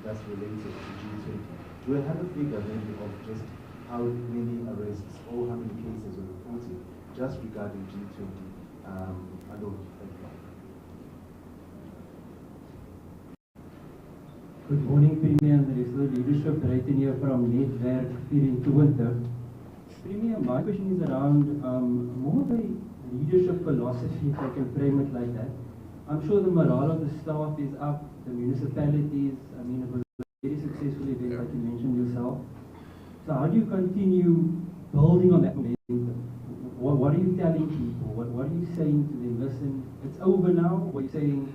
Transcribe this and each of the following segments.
that's related to G20. Do we have a figure maybe of just how many arrests or how many cases were reported just regarding G20 alone? Thank you. Good morning, Premier and the rest of the leadership. Right in here from Netwerk 24. Premier, my question is around more of a leadership philosophy, if I can frame it like that. I'm sure the morale of the staff is up, the municipalities, I mean, it was a very successful event, like you mentioned yourself. So how do you continue building on that momentum? What are you telling people? What are you saying to them? Listen, it's over now. What are you saying?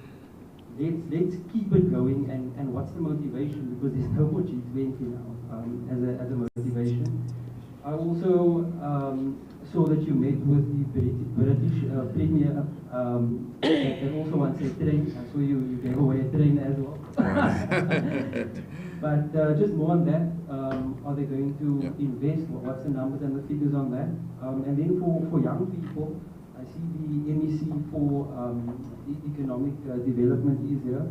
Let's keep it going, and what's the motivation? Because there's no more G20 now as a motivation. I also saw that you met with the British Premier and also once a train. I saw you gave away a train as well. But just more on that, are they going to invest? What's the numbers and the figures on that? And then for young people, I see the MEC for economic development is here.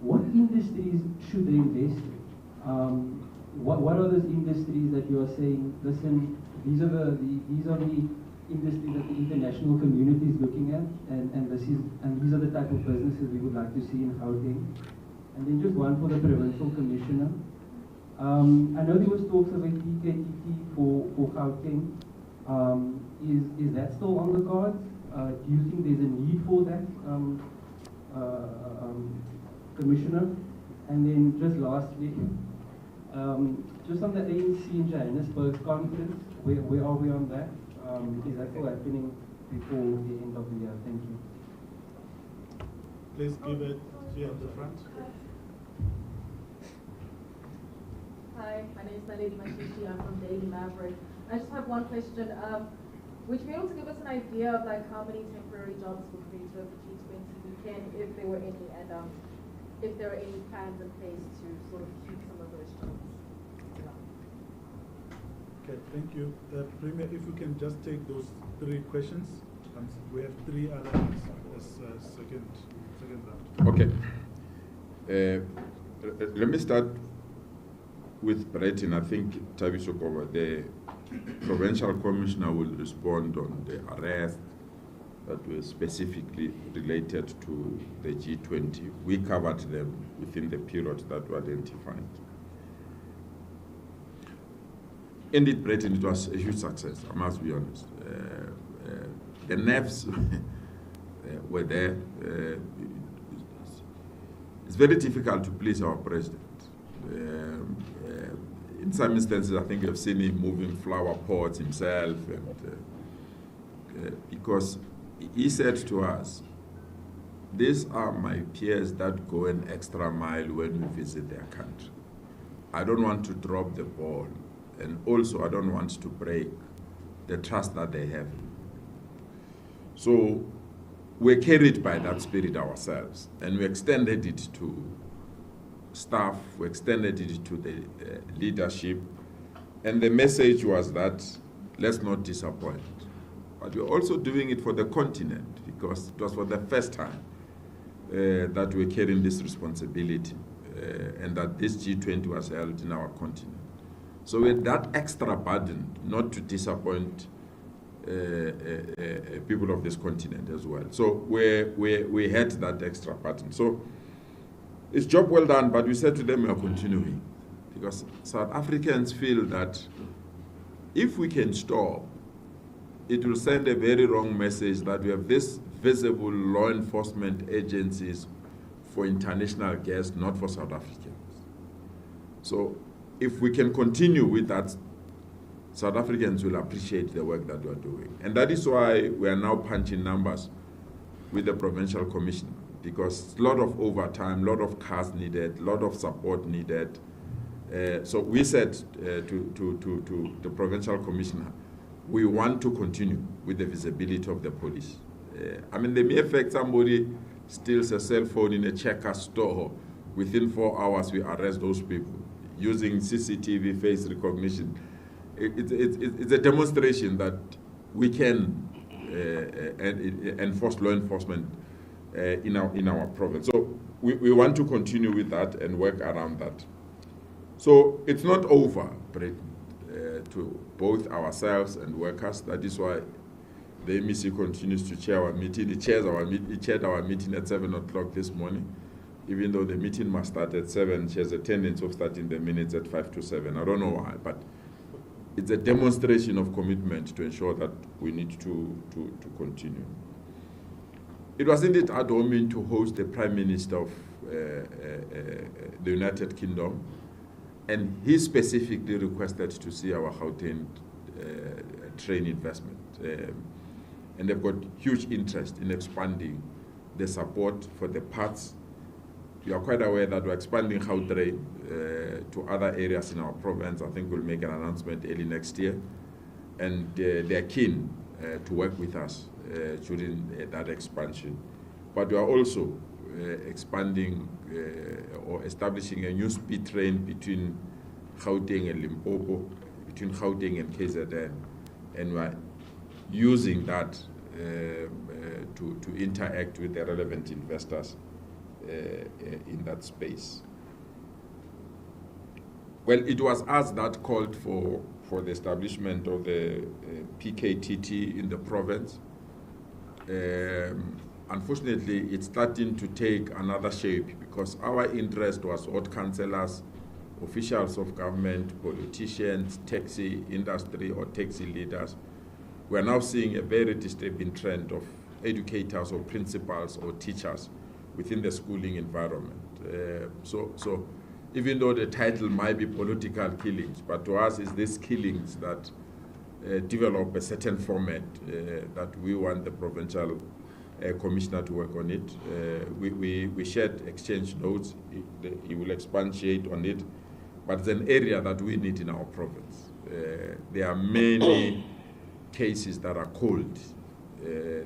What industries should they invest in? What are those industries that you are saying, listen, these are the industries that the international community is looking at, and these are the type of businesses we would like to see in Gauteng? And then just one for the provincial commissioner. I know there was talks of a TKTT for Gauteng. Is that still on the cards? Do you think there's a need for that, Commissioner? And then just lastly, just on the ANC in Johannesburg conference, where are we on that? Is that still happening before the end of the year? Thank you. Please give it here at the front. Hi, my name is Naledi Mashishi. I'm from Daily Maverick. I just have one question. Would you be able to give us an idea of like how many temporary jobs were created with G20 weekend, if there were any, and if there are any plans in place to sort of keep some of those jobs? Okay, thank you. Premier, if we can just take those 3 questions. We have 3 other ones as second round. Okay. Let me start with Brighton. I think Tavisokova, the Provincial Commissioner, will respond on the arrest that were specifically related to the G20. We covered them within the period that were identified. Indeed, Brighton, it was a huge success, I must be honest. The nerves were there. It's very difficult to please our president. In some instances, I think you've seen him moving flower pots himself, and because he said to us, these are my peers that go an extra mile when we visit their country. I don't want to drop the ball, and also I don't want to break the trust that they have. So we're carried by that spirit ourselves, and we extended it to staff, we extended it to the leadership, and the message was that let's not disappoint. But we're also doing it for the continent, because it was for the first time that we're carrying this responsibility, and that this G20 was held in our continent. So with that extra burden, not to disappoint people of this continent as well. So we had that extra burden. So it's job well done, but we said to them we are continuing, because South Africans feel that if we can stop, it will send a very wrong message that we have this visible law enforcement agencies for international guests, not for South Africans. So if we can continue with that, South Africans will appreciate the work that we are doing. And that is why we are now punching numbers with the Provincial Commission, because a lot of overtime, a lot of cars needed, a lot of support needed. So we said to the Provincial Commissioner, we want to continue with the visibility of the police. I mean, the mere fact somebody steals a cell phone in a checker store, within 4 hours we arrest those people using CCTV face recognition. It's a demonstration that we can enforce law enforcement in our province. So we want to continue with that and work around that. So it's not over, to both ourselves and workers. That is why the MEC continues to chair our meeting. He chaired our meeting at 7 o'clock this morning. Even though the meeting must start at 7, she has a tendency of starting the minutes at 5 to 7. I don't know why, but it's a demonstration of commitment to ensure that we need to continue. It was indeed our domain to host the Prime Minister of the United Kingdom, and he specifically requested to see our Gauteng train investment. And they've got huge interest in expanding the support for the parts. You are quite aware that we're expanding Gautrain to other areas in our province. I think we'll make an announcement early next year. And they're keen to work with us during that expansion. But we are also expanding or establishing a new speed train between Gauteng and Limpopo, between Gauteng and KZN. And we're using that to interact with the relevant investors in that space. Well, it was us that called for the establishment of the PKTT in the province. Unfortunately, it's starting to take another shape because our interest was ward councillors, officials of government, politicians, taxi industry or taxi leaders. We're now seeing a very disturbing trend of educators or principals or teachers within the schooling environment. So even though the title might be political killings, but to us it's these killings that develop a certain format that we want the provincial commissioner to work on it. We shared exchange notes. He will expatiate on it, but it's an area that we need in our province. There are many cases that are cold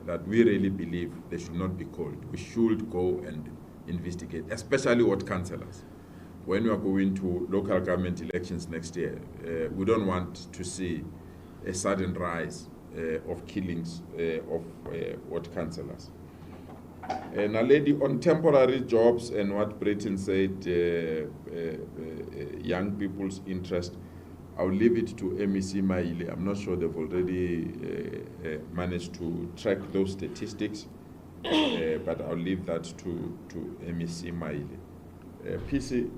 that we really believe they should not be cold. We should go and investigate, especially ward councillors. When we are going to local government elections next year, we don't want to see a sudden rise of killings of ward councillors. And a lady on temporary jobs and what Britain said, young people's interest, I'll leave it to MEC Maile. I'm not sure they've already managed to track those statistics, but I'll leave that to MEC Maile. PC,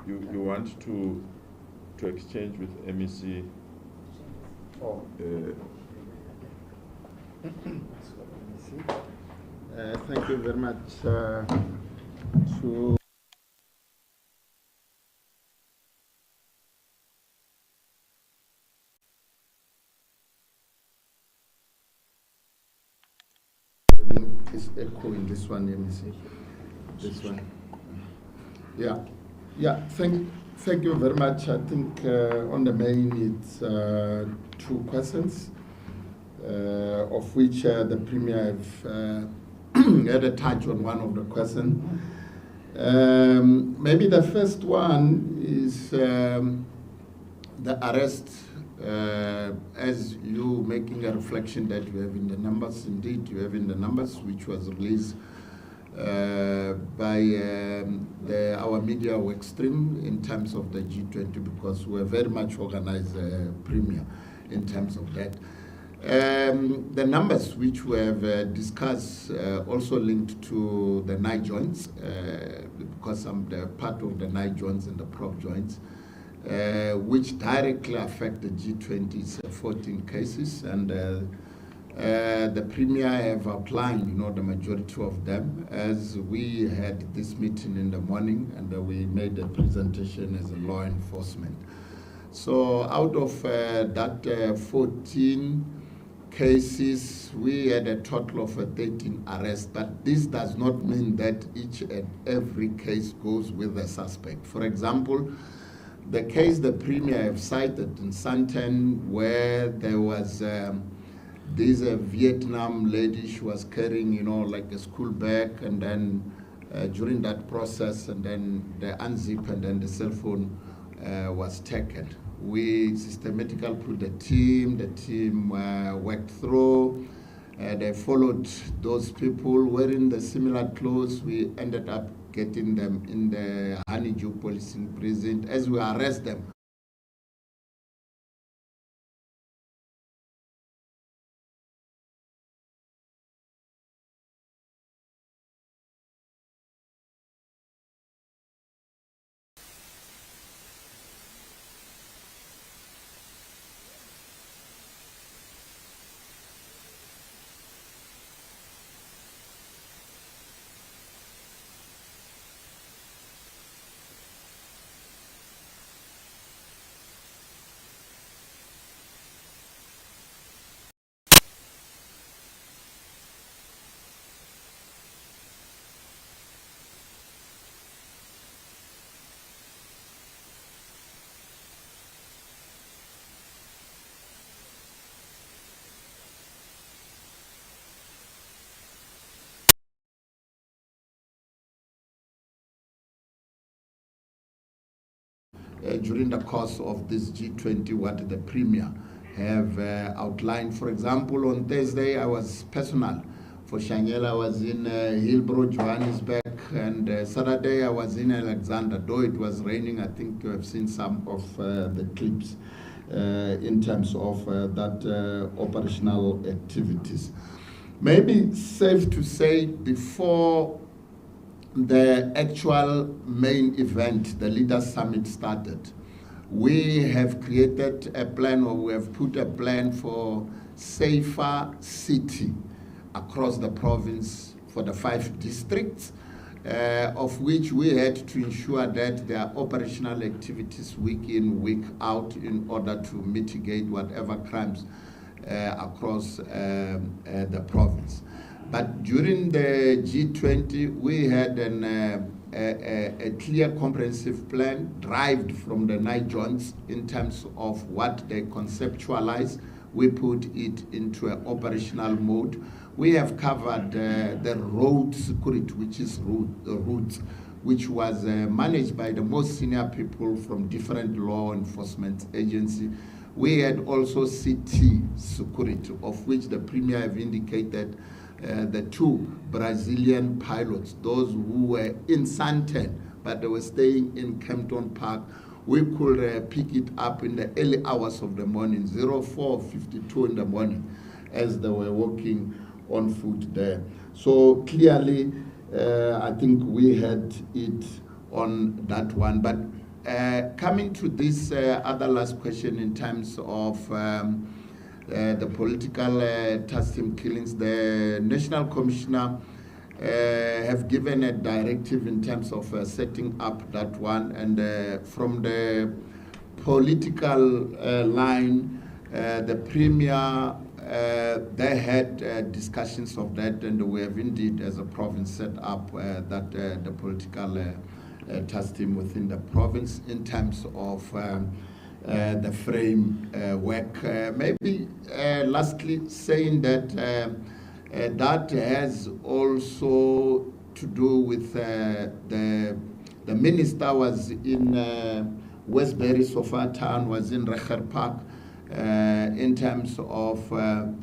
you want to exchange with MEC? Oh. Thank you very much. Is echoing this one, MEC. This one. Yeah. Thank you very much. I think on the main it's 2 questions, of which the Premier have had a touch on one of the questions. Maybe the first one is the arrest, as you making a reflection that you have in the numbers. Indeed, you have in the numbers, which was released by our media work stream in terms of the G20, because we're very much organized, Premier, in terms of that. The numbers which we have discussed also linked to the night joints, because I'm the part of the night joints and the prop joints, which directly affect the G20's 14 cases, and the Premier have outlined, the majority of them, as we had this meeting in the morning, and we made a presentation as a law enforcement. So out of that 14 cases, we had a total of 13 arrests, but this does not mean that each and every case goes with a suspect. For example, the case the Premier have cited in Santen, where there was this Vietnam lady, she was carrying, like a school bag, and then during that process, and then the unzip, and then the cell phone was taken. We systematically put the team worked through, They followed those people wearing the similar clothes. We ended up getting them in the Honeydew Policing Precinct as we arrest them. During the course of this G20, what the Premier have outlined. For example, on Thursday, I was personal for Shangela. I was in Hillbrow, Johannesburg, and Saturday I was in Alexander. Though it was raining, I think you have seen some of the clips in terms of that operational activities. Maybe safe to say before the actual main event, the Leaders Summit, started, we have created a plan, or we have put a plan for safer city across the province for the 5 districts, of which we had to ensure that there are operational activities week in, week out in order to mitigate whatever crimes across the province. But during the G20, we had a clear comprehensive plan derived from the 9 joints in terms of what they conceptualize. We put it into an operational mode. We have covered the road security, which is routes, which was managed by the most senior people from different law enforcement agencies. We had also city security, of which the Premier have indicated the 2 Brazilian pilots, those who were in Sandton, but they were staying in Kempton Park. We could pick it up in the early hours of the morning, 04:52 in the morning, as they were walking on foot there. So clearly, I think we had it on that one. But coming to this other last question in terms of the political task team killings, the National Commissioner have given a directive in terms of setting up that one, and from the political line, the Premier, they had discussions of that, and we have indeed, as a province, set up that the political task team within the province in terms of the framework. Maybe lastly, saying that that has also to do with the minister was in Westbury, Sofa Town, was in Recher Park, in terms of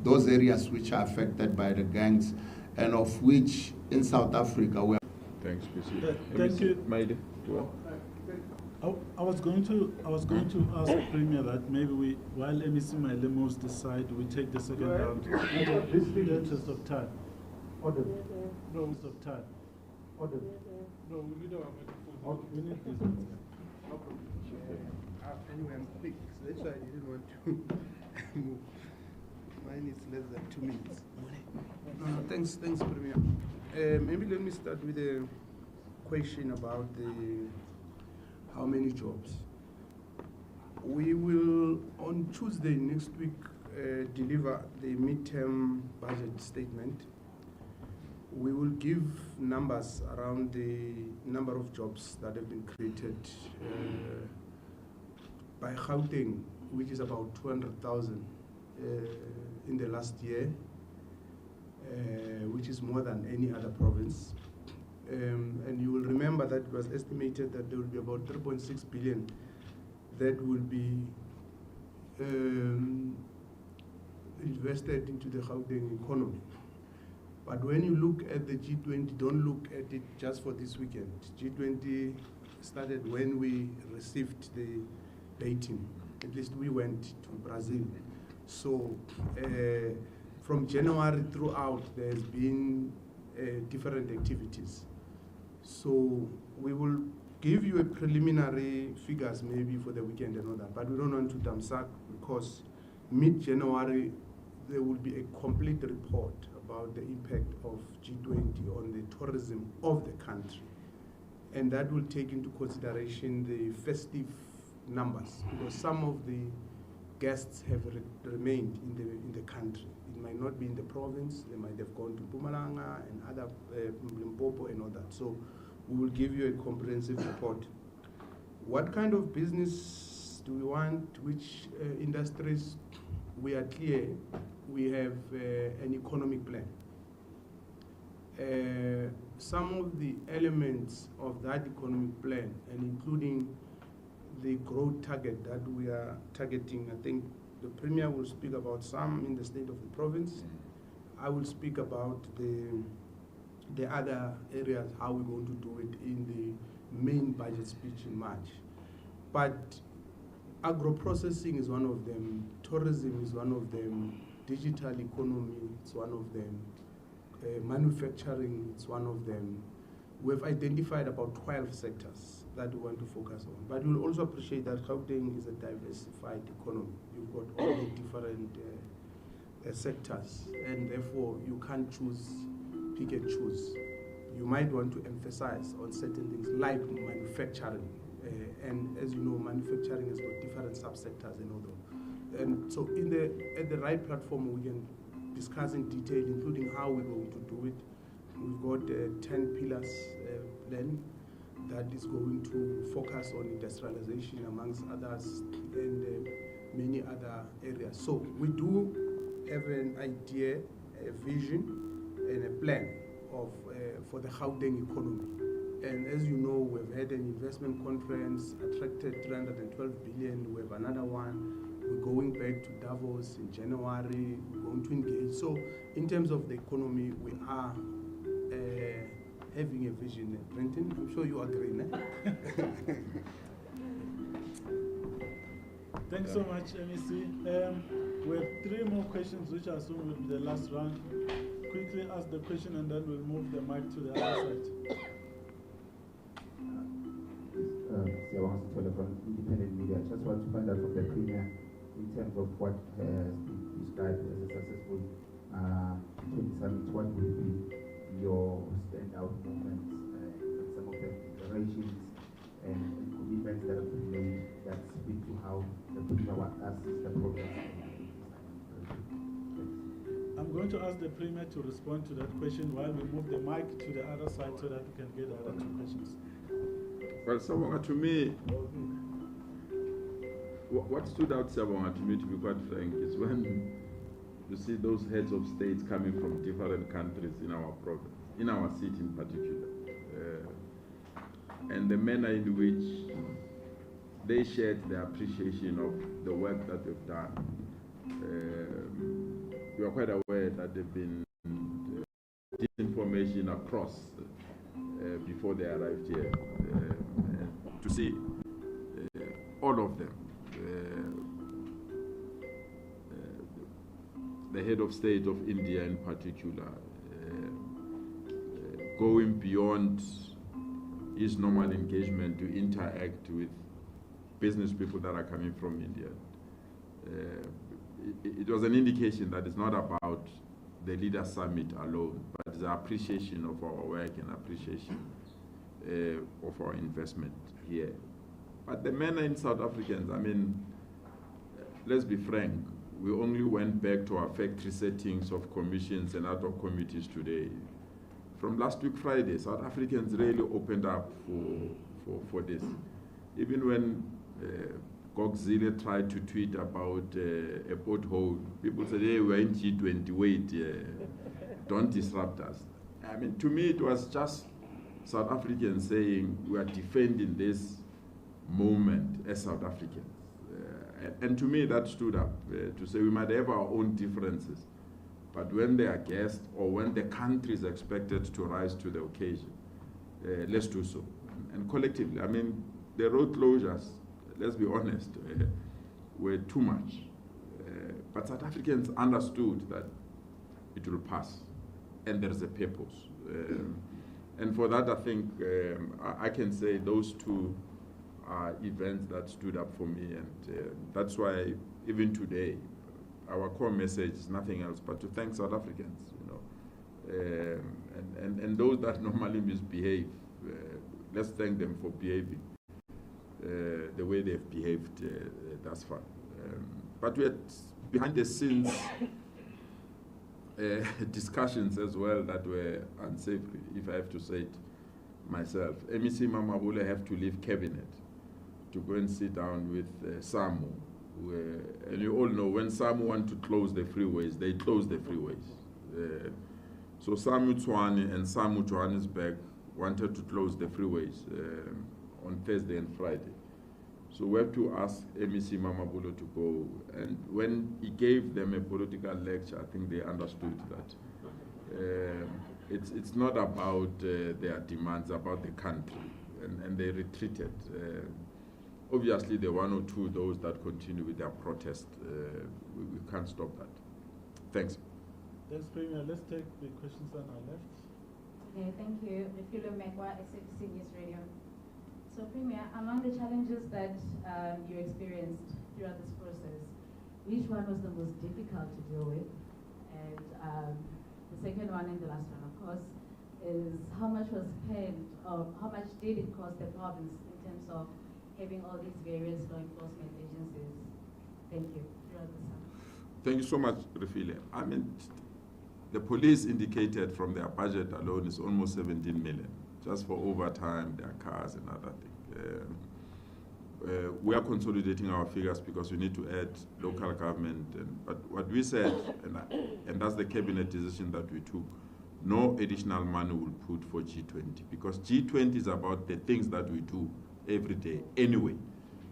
those areas which are affected by the gangs, and of which in South Africa we are. Thanks, PC. Thank you. Maide, I was going to ask the Premier that maybe while MEC Mailemo's decide, we take the second round. This is the interest of time. Order. No, interest of time. Order. No, we need our microphone. We need this. Anyway, I'm quick, so that's why I didn't want to move. Mine is less than 2 minutes. Thanks, Premier. Maybe let me start with a question about how many jobs. We will, on Tuesday next week, deliver the midterm budget statement. We will give numbers around the number of jobs that have been created by Gauteng, which is about 200,000 in the last year, which is more than any other province. And you will remember that it was estimated that there will be about 3.6 billion that will be invested into the Gauteng economy. But when you look at the G20, don't look at it just for this weekend. G20 started when we received the dating. At least we went to Brazil. So from January throughout, there's been different activities. So we will give you a preliminary figures maybe for the weekend and all that, but we don't want to damsack because mid-January there will be a complete report about the impact of G20 on the tourism of the country. And that will take into consideration the festive numbers, because some of the guests have remained in the country. It might not be in the province, they might have gone to Mpumalanga and other Limpopo and all that. So we will give you a comprehensive report. What kind of business do we want? Which industries? We are clear. We have an economic plan. Some of the elements of that economic plan, and including the growth target that we are targeting, I think the Premier will speak about some in the state of the province. I will speak about the other areas, how we're going to do it in the main budget speech in March. But agro-processing is one of them, tourism is one of them, digital economy is one of them, manufacturing is one of them. We've identified about 12 sectors that we want to focus on. But you'll also appreciate that Gauteng is a diversified economy. You've got all the different sectors, and therefore you can't pick and choose. You might want to emphasize on certain things like manufacturing. And as you know, manufacturing has got different subsectors and all that. And so at the right platform, we can discuss in detail, including how we're going to do it. We've got a 10 pillars plan that is going to focus on industrialization amongst others and many other areas. So we do have an idea, a vision, and a plan of for the Gauteng economy. And as you know, we've had an investment conference, attracted 312 billion. We have another one. We're going back to Davos in January. We're going to engage. So in terms of the economy, we are having a vision. Brenton, I'm sure you agree, né? Thanks so much, MEC. We have 3 more questions, which I assume will be the last round. Quickly ask the question and then we'll move the mic to the other side. From independent media. I just want to find out from the Premier in terms of what has been described as a successful G20 summit, what will be your standout moments and some of the declarations and commitments that have been made that speak to how the Premier assesses the progress. I'm going to ask the Premier to respond to that question while we move the mic to the other side so that we can get the other 2 questions. Well, Sabonga, to me, what stood out, Sabonga, to me, to be quite frank, is when you see those heads of states coming from different countries in our province, in our city in particular, and the manner in which they shared their appreciation of the work that they've done. We are quite aware that there have been disinformation across before they arrived here. To see all of them, the head of state of India in particular, going beyond his normal engagement to interact with business people that are coming from India. It was an indication that it's not about the Leaders Summit alone, but it's the appreciation of our work and appreciation of our investment here. But the manner in South Africans, I mean, let's be frank, we only went back to our factory settings of commissions and ad hoc committees today. From last week Friday, South Africans really opened up for this. Even when Godzilla tried to tweet about a pothole, people said, hey, we're in G20, wait, don't disrupt us. I mean, to me, it was just South Africans saying we are defending this moment as South Africans. And to me, that stood up to say we might have our own differences, but when they are guests or when the country is expected to rise to the occasion, let's do so. And collectively, I mean, the road closures, let's be honest, were too much. But South Africans understood that it will pass, and there's a purpose. And for that, I think I can say those two are events that stood up for me, and that's why even today, our core message is nothing else but to thank South Africans, you know, and those that normally misbehave, let's thank them for behaving the way they've behaved thus far. But we had behind the scenes discussions as well that were unsavory, if I have to say it myself. MEC Mamabule have to leave cabinet to go and sit down with SAMU. And you all know when SAMU want to close the freeways, they close the freeways. So SAMU Tshwane and SAMU Johannesburg wanted to close the freeways on Thursday and Friday. So we have to ask MEC Mamabolo to go. And when he gave them a political lecture, I think they understood that it's not about their demands, about the country. And they retreated. Obviously, the one or two, those that continue with their protest, we can't stop that. Thanks. Thanks, Premier. Let's take the questions on our left. Okay, thank you. Refilo Mekwa, SABC News Radio. So, Premier, among the challenges that you experienced throughout this process, which one was the most difficult to deal with? And the second one and the last one, of course, is how much was spent, or how much did it cost the province in terms of having all these various law enforcement agencies? Thank you. Throughout the summer. Thank you so much, Refile. I mean, the police indicated from their budget alone is almost 17 million, just for overtime, their cars and other things. We are consolidating our figures because we need to add local government. But what we said, and that's the cabinet decision that we took, no additional money will put for G20, because G20 is about the things that we do every day anyway.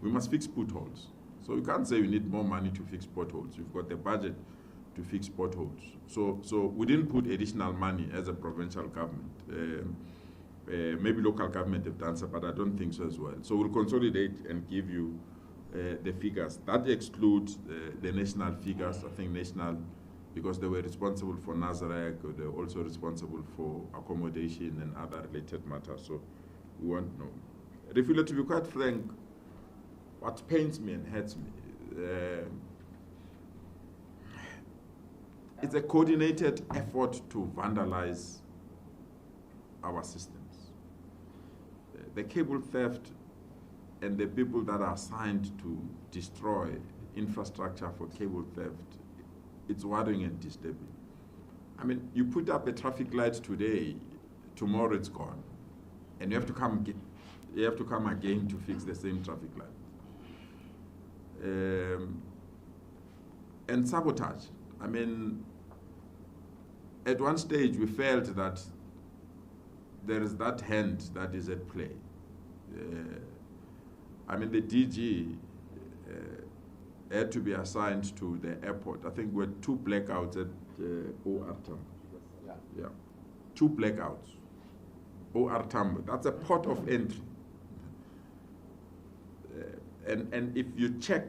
We must fix potholes. So you can't say we need more money to fix potholes. You've got the budget to fix potholes. So we didn't put additional money as a provincial government. Maybe local government have done so, but I don't think so as well. So we'll consolidate and give you the figures. That excludes the national figures. I think national, because they were responsible for Nazareth, they're also responsible for accommodation and other related matters. So we want to know. Refilo, to be quite frank, what pains me and hurts me, it's a coordinated effort to vandalize our systems. The cable theft and the people that are assigned to destroy infrastructure for cable theft, it's worrying and disturbing. I mean, you put up a traffic light today, tomorrow it's gone, and you have to come again to fix the same traffic light. And sabotage. I mean, at one stage we felt that there is that hand that is at play. I mean, the DG had to be assigned to the airport. I think we had 2 blackouts at OR Tambo. Yeah. 2 blackouts. OR Tambo. That's a port of entry. And if you check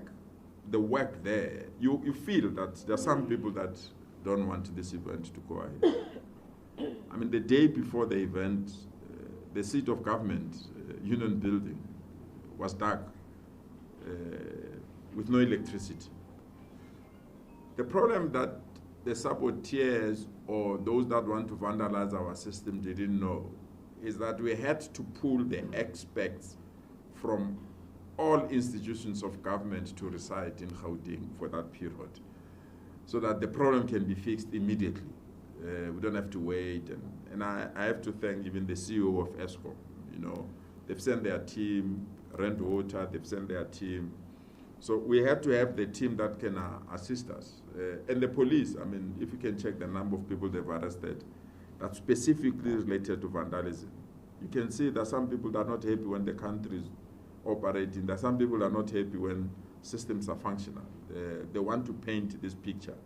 the work there, you feel that there are some people that don't want this event to go ahead. I mean, the day before the event, the seat of government, Union Building, was dark with no electricity. The problem that the saboteurs or those that want to vandalize our system didn't know is that we had to pull the experts from all institutions of government to reside in Gauteng for that period, so that the problem can be fixed immediately. We don't have to wait. And I have to thank even the CEO of ESCOM. You know, they've sent their team, Rent Water, they've sent their team. So we have to have the team that can assist us. And the police, I mean, if you can check the number of people they've arrested that's specifically related to vandalism. You can see that some people that are not happy when the country is operating. There are some people who are not happy when systems are functional. They want to paint this picture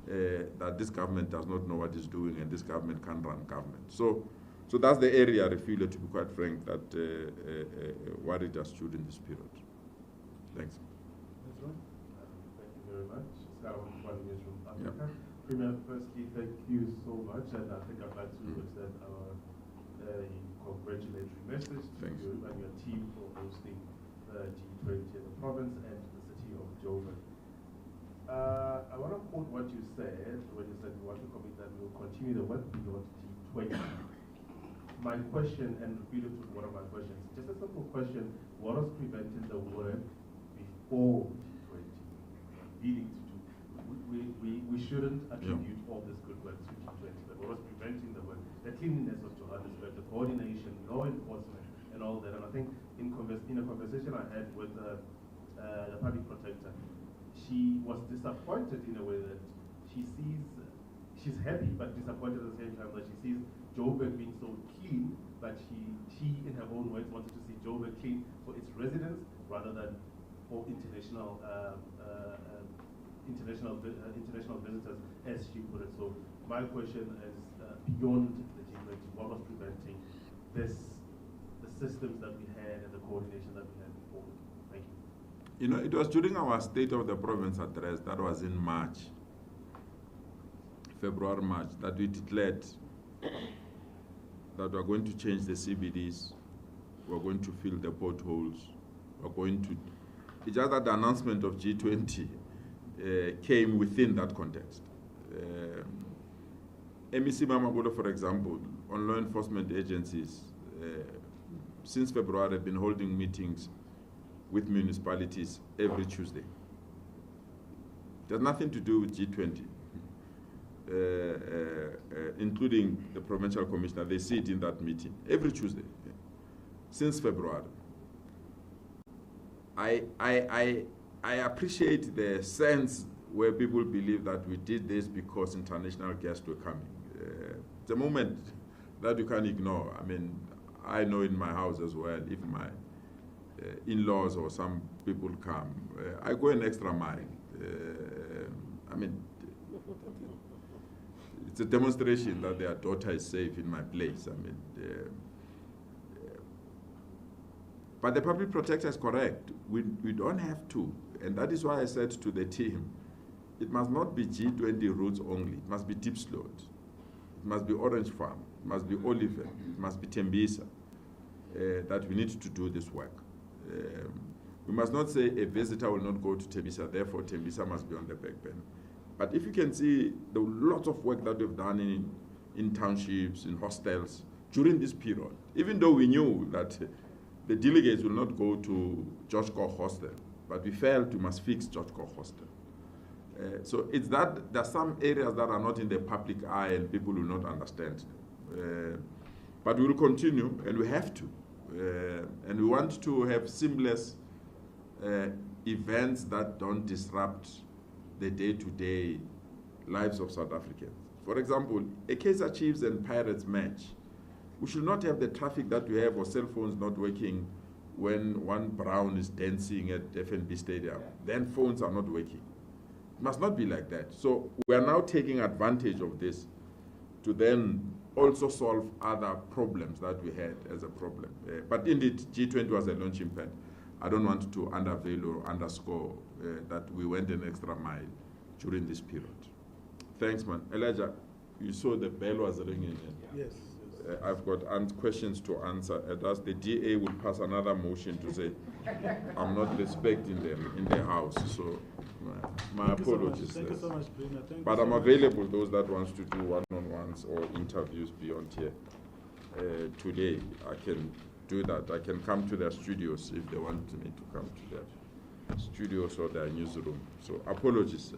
that this government does not know what it's doing and this government can't run government. So that's the area, I feel, to be quite frank, that worried us during this period. Thanks. Thank you very much. Yeah. Premier, firstly, thank you so much, and I think I'd like to extend our congratulatory message to you and your team for hosting the G20 in the province and the city of Joburg. I want to quote what you said when you said you want to commit that we will continue the work beyond G20. My question, and repeat it to one of my questions, just a simple question: what was preventing the work before G20 leading to we shouldn't attribute all this good work to G20, but what was preventing the work? The cleanliness of Johannesburg, the coordination, law enforcement, and all that. And I think in a conversation I had with the public protector, she was disappointed in a way that she's happy but disappointed at the same time that she sees Joburg being so clean, but she in her own words wanted to see Joburg clean for its residents rather than for international visitors, as she put it. So my question is, beyond the G20, what was preventing the systems that we had and the coordination that we had before? Thank you. You know, it was during our State of the Province address, that was in March, February, March, that we declared that we're going to change the CBDs, we're going to fill the potholes, we're going to... It's just that the announcement of G20 came within that context. MEC Mamagodo, for example, on law enforcement agencies, since February, have been holding meetings with municipalities every Tuesday. It has nothing to do with G20, including the provincial commissioner. They sit in that meeting every Tuesday since February. I appreciate the sense where people believe that we did this because international guests were coming. It's a moment that you can't ignore. I mean, I know in my house as well, if my in-laws or some people come, I go an extra mile. I mean, it's a demonstration that their daughter is safe in my place. I mean, but the public protector is correct. We don't have to. And that is why I said to the team, it must not be G20 routes only. It must be Deep Slot. It must be Orange Farm. It must be Oliver. It must be Tembisa. That we need to do this work. We must not say a visitor will not go to Tembisa, therefore Tembisa must be on the back burner. But if you can see the lots of work that we've done in townships, in hostels, during this period, even though we knew that the delegates will not go to George Koch Hostel, but we felt we must fix George Koch Hostel. So it's that there are some areas that are not in the public eye and people will not understand. But we will continue, and we have to. And we want to have seamless events that don't disrupt the day-to-day lives of South Africans. For example, a Kaizer Chiefs and Pirates match, we should not have the traffic that we have or cell phones not working when one Brown is dancing at FNB Stadium. Then phones are not working. It must not be like that. So we are now taking advantage of this to then also solve other problems that we had as a problem. But indeed, G20 was a launching pad. I don't want to underveil or underscore that we went an extra mile during this period. Thanks, man. Elijah, you saw the bell was ringing. Yes. I've got questions to answer. Thus, the DA will pass another motion to say, I'm not respecting them in the House. So, my apologies. Thank you so much, Brina. But I'm available, those that wants to do one-on-ones or interviews beyond here. Today, I can do that. I can come to their studios if they want me to come to their studios or their newsroom. So, apologies.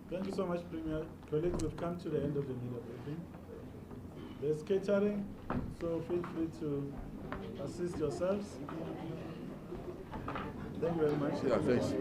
Thank you so much, Premier. Colleagues, we've come to the end of the media briefing. There's catering, so feel free to assist yourselves. Thank you very much. Yeah, thanks.